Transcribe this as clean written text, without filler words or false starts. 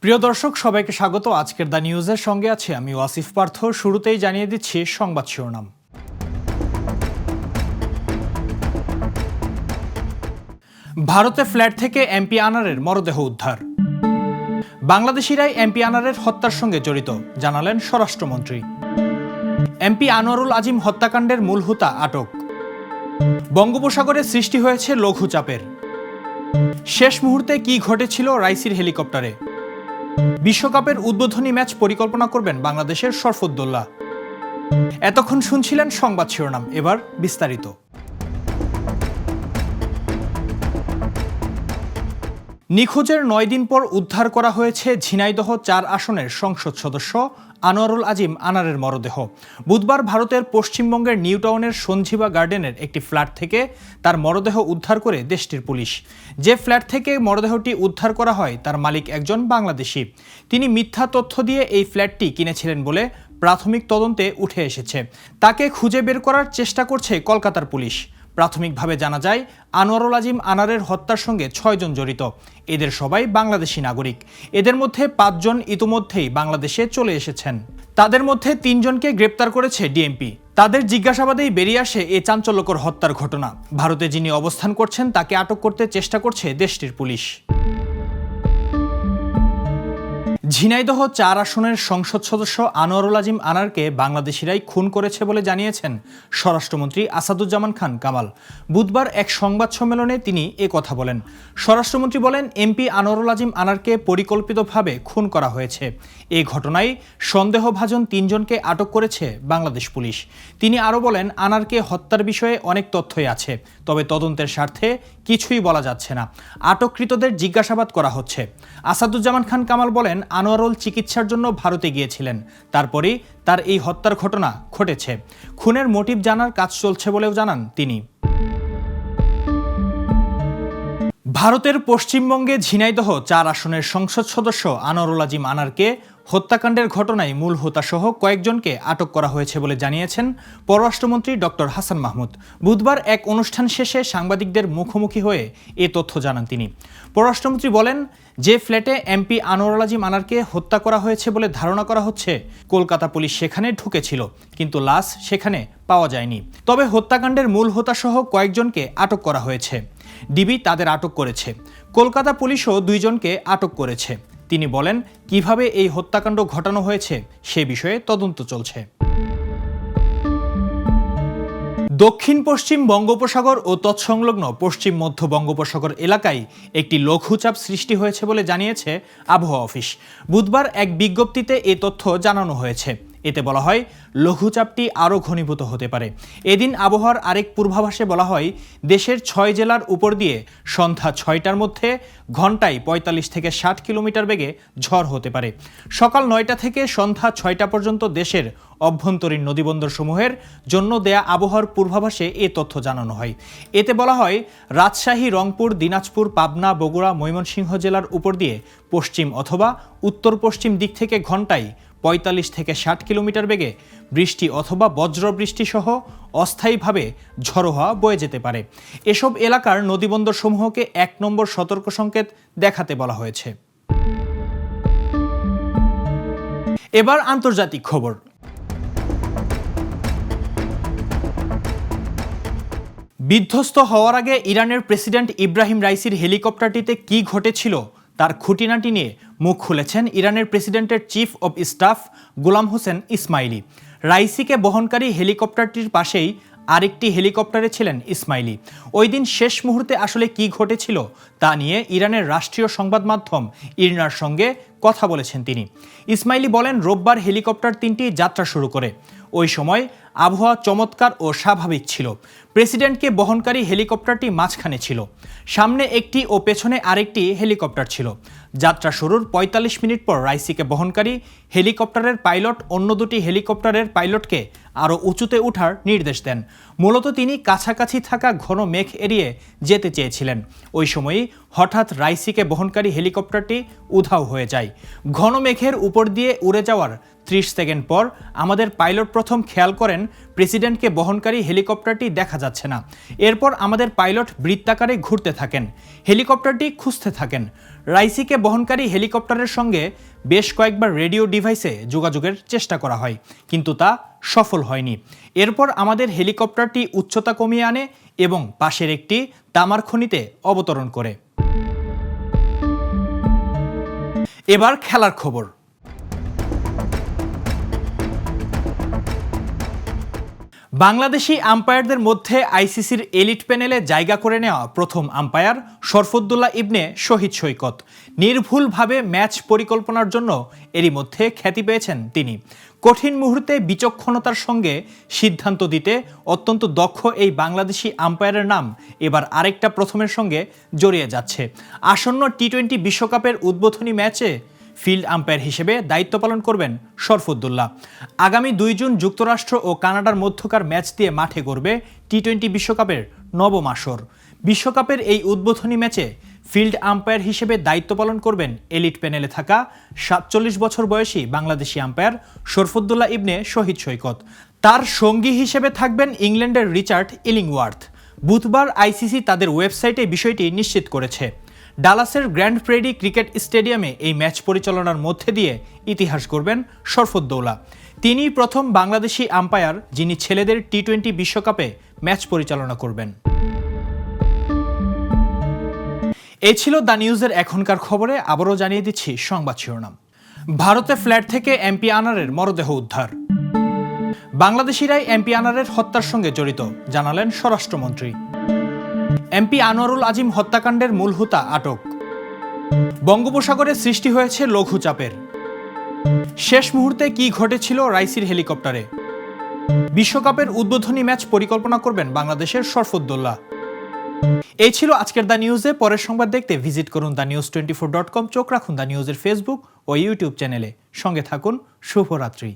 প্রিয় দর্শক, সবাইকে স্বাগত। আজকের দ্য নিউজের সঙ্গে আছি আমি ওয়াসিফ পার্থ। শুরুতেই জানিয়ে দিচ্ছি সংবাদ শিরোনাম। ভারতে ফ্ল্যাট থেকে এমপি আনারের মরদেহ উদ্ধার। বাংলাদেশিরাই এমপি আনারের হত্যার সঙ্গে জড়িত, জানালেন স্বরাষ্ট্রমন্ত্রী। এমপি আনোয়ারুল আজিম হত্যাকাণ্ডের মূল হোতা আটক। বঙ্গোপসাগরে সৃষ্টি হয়েছে লঘুচাপের। শেষ মুহূর্তে কি ঘটেছিল রাইসির হেলিকপ্টারে? বিশ্বকাপের উদ্বোধনী ম্যাচ পরিকল্পনা করবেন বাংলাদেশের শরফুদ্দৌলা। এতক্ষণ শুনছিলেন সংবাদ শিরোনাম, এবার বিস্তারিত। নিখোঁজের 9 দিন পর উদ্ধার করা হয়েছে ঝিনাইদহ 4 আসনের সংসদ সদস্য আনোয়ারুল আজিম আনারের মরদেহ। বুধবার ভারতের পশ্চিমবঙ্গের নিউ টাউনের সঞ্জীবা গার্ডেনের একটি ফ্ল্যাট থেকে তার মরদেহ উদ্ধার করে দেশটির পুলিশ। যে ফ্ল্যাট থেকে মরদেহটি উদ্ধার করা হয় তার মালিক একজন বাংলাদেশি। তিনি মিথ্যা তথ্য দিয়ে এই ফ্ল্যাটটি কিনেছিলেন বলে প্রাথমিক তদন্তে উঠে এসেছে। তাকে খুঁজে বের করার চেষ্টা করছে কলকাতার পুলিশ। প্রাথমিকভাবে জানা যায়, আনোয়ারুল আজিম আনারের হত্যার সঙ্গে 6 জন জড়িত। এদের সবাই বাংলাদেশি নাগরিক। এদের মধ্যে 5 জন ইতিমধ্যেই বাংলাদেশে চলে এসেছেন। তাদের মধ্যে 3 জনকে গ্রেপ্তার করেছে ডিএমপি। তাদের জিজ্ঞাসাবাদেই বেরিয়ে আসে এই চাঞ্চল্যকর হত্যার ঘটনা। ভারতে যিনি অবস্থান করছেন তাকে আটক করতে চেষ্টা করছে দেশটির পুলিশ। ঝিনাইদহ 4 আসনের সংসদ সদস্য আনোয়ারুল আজিম আনারকে বাংলাদেশিরাই খুন করেছে বলে জানিয়েছেন স্বরাষ্ট্রমন্ত্রী আসাদুজ্জামান খান কামাল। বুধবার এক সংবাদ সম্মেলনে তিনি কথা বলেন। স্বরাষ্ট্রমন্ত্রী বলেন, এমপি আনোয়ারুল আজিম আনারকে পরিকল্পিতভাবে খুন করা হয়েছে। এই ঘটনায় সন্দেহভাজন 3 জনকে আটক করেছে বাংলাদেশ পুলিশ। তিনি আরও বলেন, আনারকে হত্যার বিষয়ে অনেক তথ্যই আছে, তবে তদন্তের স্বার্থে কিছুই বলা যাচ্ছে না। আটককৃতদের জিজ্ঞাসাবাদ করা হচ্ছে। আসাদুজ্জামান খান কামাল বলেন, আনোয়ারুল চিকিৎসার জন্য ভারতে গিয়েছিলেন, তারপরেই তার এই হত্যার ঘটনা ঘটেছে। খুনের মোটিভ জানার কাজ চলছে বলেও জানান তিনি। ভারতের পশ্চিমবঙ্গে ঝিনাইদহ 4 আসনের সংসদ সদস্য আনোয়ারুল আজিম আনারকে হত্যাকাণ্ডের ঘটনায় মূল হোতাসহ কয়েকজনকে আটক করা হয়েছে বলে জানিয়েছেন পররাষ্ট্রমন্ত্রী ডক্টর হাসান মাহমুদ। বুধবার এক অনুষ্ঠান শেষে সাংবাদিকদের মুখোমুখি হয়ে এ তথ্য জানান তিনি। পররাষ্ট্রমন্ত্রী বলেন, যে ফ্ল্যাটে এমপি আনোয়ারুল আজিম আনারকে হত্যা করা হয়েছে বলে ধারণা করা হচ্ছে, কলকাতা পুলিশ সেখানে ঢুকেছিল, কিন্তু লাশ সেখানে পাওয়া যায়নি। তবে হত্যাকাণ্ডের মূল হোতাসহ কয়েকজনকে আটক করা হয়েছে। ডিবি তাদের আটক করেছে। কলকাতা পুলিশও 2 জনকে আটক করেছে। তিনি বলেন, কিভাবে এই হত্যাকাণ্ড ঘটানো হয়েছে সে বিষয়ে তদন্ত চলছে। দক্ষিণ পশ্চিম বঙ্গোপসাগর ও তৎসংলগ্ন পশ্চিম মধ্য বঙ্গোপসাগর এলাকায় একটি লঘুচাপ সৃষ্টি হয়েছে বলে জানিয়েছে আবহাওয়া অফিস। বুধবার এক বিজ্ঞপ্তিতে এই তথ্য জানানো হয়েছে। এতে বলা হয়, লঘুচাপটি আরও ঘনীভূত হতে পারে। এদিন আবহাওয়ার আরেক পূর্বাভাসে বলা হয়, দেশের 6 জেলার উপর দিয়ে সন্ধ্যা 6টার মধ্যে ঘন্টায় 45 থেকে 60 কিলোমিটার বেগে ঝড় হতে পারে। সকাল 9টা থেকে সন্ধ্যা 6টা পর্যন্ত দেশের অভ্যন্তরীণ নদীবন্দরসমূহের জন্য দেয়া আবহাওয়ার পূর্বাভাসে এ তথ্য জানানো হয়। এতে বলা হয়, রাজশাহী, রংপুর, দিনাজপুর, পাবনা, বগুড়া, ময়মনসিংহ জেলার উপর দিয়ে পশ্চিম অথবা উত্তর পশ্চিম দিক থেকে ঘন্টায় 45 থেকে 60 কিলোমিটার বেগে বৃষ্টি অথবা বজ্রবৃষ্টি সহ অস্থায়ীভাবে ঝড়ো হাওয়া বয়ে যেতে পারে। এসব এলাকার নদীবন্দরসমূহকে 1 নম্বর সতর্ক সংকেত দেখাতে বলা হয়েছে। এবার আন্তর্জাতিক খবর। বিধ্বস্ত হওয়ার আগে ইরানের প্রেসিডেন্ট ইব্রাহিম রাইসির হেলিকপ্টারটিতে কি ঘটেছিল তার খুঁটিনাটি নিয়ে মুখ খুলেছেন ইরানের প্রেসিডেন্টের চিফ অব স্টাফ গোলাম হোসেন ইসমাইলি। রাইসিকে বহনকারী হেলিকপ্টারটির পাশেই আরেকটি হেলিকপ্টারে ছিলেন ইসমাইলি। ওই দিন শেষ মুহূর্তে আসলে কি ঘটেছিল তা নিয়ে ইরানের রাষ্ট্রীয় সংবাদ মাধ্যম ইরনার সঙ্গে কথা বলেছেন তিনি। ইসমাইলি বলেন, রোববার হেলিকপ্টার 3টি যাত্রা শুরু করে। ওই সময় আবহাওয়া চমৎকার ও স্বাভাবিক ছিল। প্রেসিডেন্টকে বহনকারী হেলিকপ্টারটি মাঝখানে ছিল। সামনে একটি ও পেছনে আরেকটি হেলিকপ্টার ছিল। যাত্রা শুরুর 45 মিনিট পর রাইসিকে বহনকারী হেলিকপ্টারের পাইলট অন্য 2টি হেলিকপ্টারের পাইলটকে আরও উঁচুতে ওঠার নির্দেশ দেন। মূলত তিনি কাছাকাছি থাকা ঘন মেঘ এড়িয়ে যেতে চেয়েছিলেন। ওই সময়ই হঠাৎ রাইসিকে বহনকারী হেলিকপ্টারটি উধাও হয়ে যায়। ঘন মেঘের উপর দিয়ে উড়ে যাওয়ার 30 সেকেন্ড পর আমাদের পাইলট প্রথম খেয়াল করেন প্রেসিডেন্টকে বহনকারী হেলিকপ্টারটি দেখা যাচ্ছে না। এরপর আমাদের পাইলট বৃত্তাকারে ঘুরতে থাকেন, হেলিকপ্টারটি খুঁজতে থাকেন। রাইসিকে বহনকারী হেলিকপ্টারের সঙ্গে বেশ কয়েকবার রেডিও ডিভাইসে যোগাযোগের চেষ্টা করা হয়, কিন্তু তা সফল হয়নি। এরপর আমাদের হেলিকপ্টারটি উচ্চতা কমিয়ে আনে এবং পাশের একটি তামার খনিতে অবতরণ করে। এবার খেলার খবর। বাংলাদেশি আম্পায়ারদের মধ্যে আইসিসির এলিট প্যানেলে জায়গা করে নেওয়া প্রথম আম্পায়ার শরফুদ্দুল্লাহ ইবনে শহীদ সৈকত। নির্ভুলভাবে ম্যাচ পরিকল্পনার জন্য এরই মধ্যে খ্যাতি পেয়েছেন তিনি। কঠিন মুহূর্তে বিচক্ষণতার সঙ্গে সিদ্ধান্ত দিতে অত্যন্ত দক্ষ এই বাংলাদেশি আম্পায়ারের নাম এবার আরেকটা প্রথমের সঙ্গে জড়িয়ে যাচ্ছে। আসন্ন টি-20 বিশ্বকাপের উদ্বোধনী ম্যাচে ফিল্ড আম্পায়ার হিসেবে দায়িত্ব পালন করবেন শরফুদ্দুল্লাহ। আগামী 2 জুন যুক্তরাষ্ট্র ও কানাডার মধ্যকার ম্যাচ দিয়ে মাঠে গড়বে টি-20 বিশ্বকাপের নবম আসর। বিশ্বকাপের এই উদ্বোধনী ম্যাচে ফিল্ড আম্পায়ার হিসেবে দায়িত্ব পালন করবেন এলিট প্যানেলে থাকা 47 বছর বয়সী বাংলাদেশি আম্পায়ার শরফুদ্দুল্লাহ ইবনে শহীদ সৈকত। তার সঙ্গী হিসেবে থাকবেন ইংল্যান্ডের রিচার্ড ইলিংওয়ার্থ। বুধবার আইসিসি তাদের ওয়েবসাইটে বিষয়টি নিশ্চিত করেছে। ডালাসের গ্র্যান্ড প্রেরি ক্রিকেট স্টেডিয়ামে এই ম্যাচ পরিচালনার মধ্যে দিয়ে ইতিহাস গড়বেন শরফুদ্দৌলা। তিনি প্রথম বাংলাদেশি আম্পায়ার যিনি ছেলেদের টি-20 বিশ্বকাপে ম্যাচ পরিচালনা করবেন। এই ছিল দ্য নিউজের এখনকার খবরে। আবারও জানিয়ে দিচ্ছি সংবাদ শিরোনাম। ভারতে ফ্ল্যাট থেকে এমপি আনারের মরদেহ উদ্ধার। বাংলাদেশিরাই এমপি আনারের হত্যার সঙ্গে জড়িত জানালেন স্বরাষ্ট্রমন্ত্রী। এমপি আনোয়ারুল আজিম হত্যাকাণ্ডের মূল হোতা আটক। বঙ্গোপসাগরে সৃষ্টি হয়েছে লঘুচাপের। শেষ মুহূর্তে কি ঘটেছিল রাইসির হেলিকপ্টারে। বিশ্বকাপের উদ্বোধনী ম্যাচ পরিকল্পনা করবেন বাংলাদেশের শরফুদ্দৌল্লাহ। এই ছিল আজকের দ্য নিউজে। পরের সংবাদ দেখতে ভিজিট করুন thenews24.com। চোখ রাখুন দ্য নিউজের ফেসবুক ও ইউটিউব চ্যানেলে। সঙ্গে থাকুন। শুভরাত্রি।